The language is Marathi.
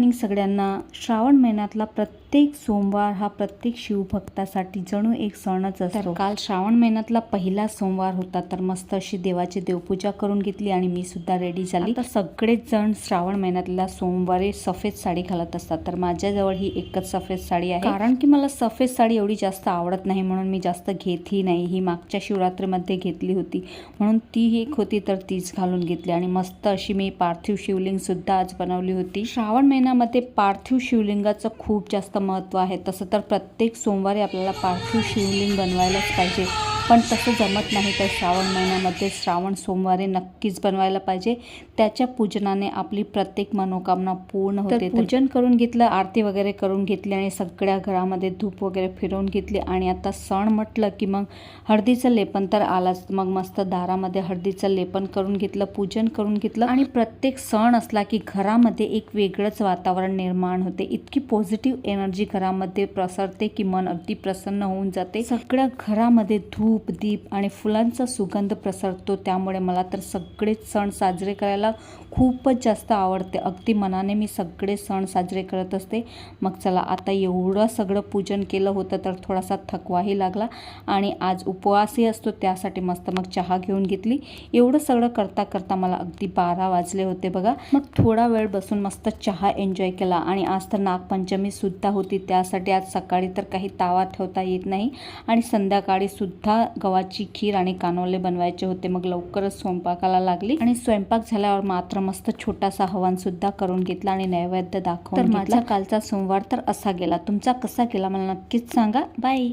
मॉर्निंग सगळ्यांना। श्रावण महिन्यातला प्रत्येक सोमवार हा प्रत्येक शिवभक्तासाठी जणू एक सणच असतो। काल श्रावण महिन्यातला पहिला सोमवार होता, तर मस्त अशी देवाची देवपूजा करून घेतली आणि मी सुद्धा रेडी झाली। तर सगळेच जण श्रावण महिन्यातल्या सोमवारी सफेद साडी घालत असतात, तर माझ्याजवळ ही एकच सफेद साडी आहे। कारण की मला सफेद साडी एवढी जास्त आवडत नाही, म्हणून मी जास्त घेतही नाही। ही मागच्या शिवरात्रीमध्ये घेतली होती, म्हणून ती एक होती तर तीच घालून घेतली। आणि मस्त अशी मी पार्थिव शिवलिंग सुद्धा आज बनवली होती। श्रावण महिन्यामध्ये पार्थिव शिवलिंगाचं खूप जास्त महत्त्व आहे। तसं तर प्रत्येक सोमवारी आपल्याला पार्थिव शिवलिंग बनवायलाच पाहिजे, पण तसं जमत नाही। तर श्रावण महिन्यामध्ये श्रावण सोमवारी नक्कीच बनवायला पाहिजे। त्याच्या पूजनाने आपली प्रत्येक मनोकामना पूर्ण होते। पूजन करून घेतलं, आरती वगैरे करून घेतली आणि सगळ्या घरामध्ये धूप वगैरे फिरवून घेतली। आणि आता सण म्हटलं की मग हळदीचं लेपन तर आलाच। मग मस्त दारामध्ये हळदीचं लेपन करून घेतलं, पूजन करून घेतलं। आणि प्रत्येक सण असला की घरामध्ये एक वेगळंच वातावरण निर्माण होते। इतकी पॉझिटिव्ह एनर्जी घरामध्ये प्रसरते की मन अगदी प्रसन्न होऊन जाते। सगळ्या घरामध्ये धूप, दीप आणि फुलांचा सुगंध प्रसरतो। त्यामुळे मला तर सगळेच सण साजरे करायला खूपच जास्त आवडते। अगदी मनाने मी सगळे सण साजरे करत असते। मग चला, आता एवढं सगळं पूजन केलं होतं तर थोडासा थकवाही लागला आणि आज उपवासही असतो, त्यासाठी मस्त मग चहा घेऊन घेतली। एवढं सगळं करता करता मला अगदी 12 वाजले होते बघा। मग थोडा वेळ बसून मस्त चहा एन्जॉय केला। आणि आज तर नागपंचमी सुद्धा होती, त्यासाठी आज सकाळी तर काही तावा ठेवता येत नाही आणि संध्याकाळी सुद्धा गव्हाची खीर आणि कानोले बनवायचे होते। मग लवकरच स्वयंपाकाला लागली आणि स्वयंपाक झाल्यावर मात्र मस्त छोटासा हवन सुद्धा करून घेतला आणि नैवेद्य दाखवून घेतला। माझा कालचा सोमवार तर असा गेला। तुमचा कसा गेला मला नक्कीच सांगा। बाय।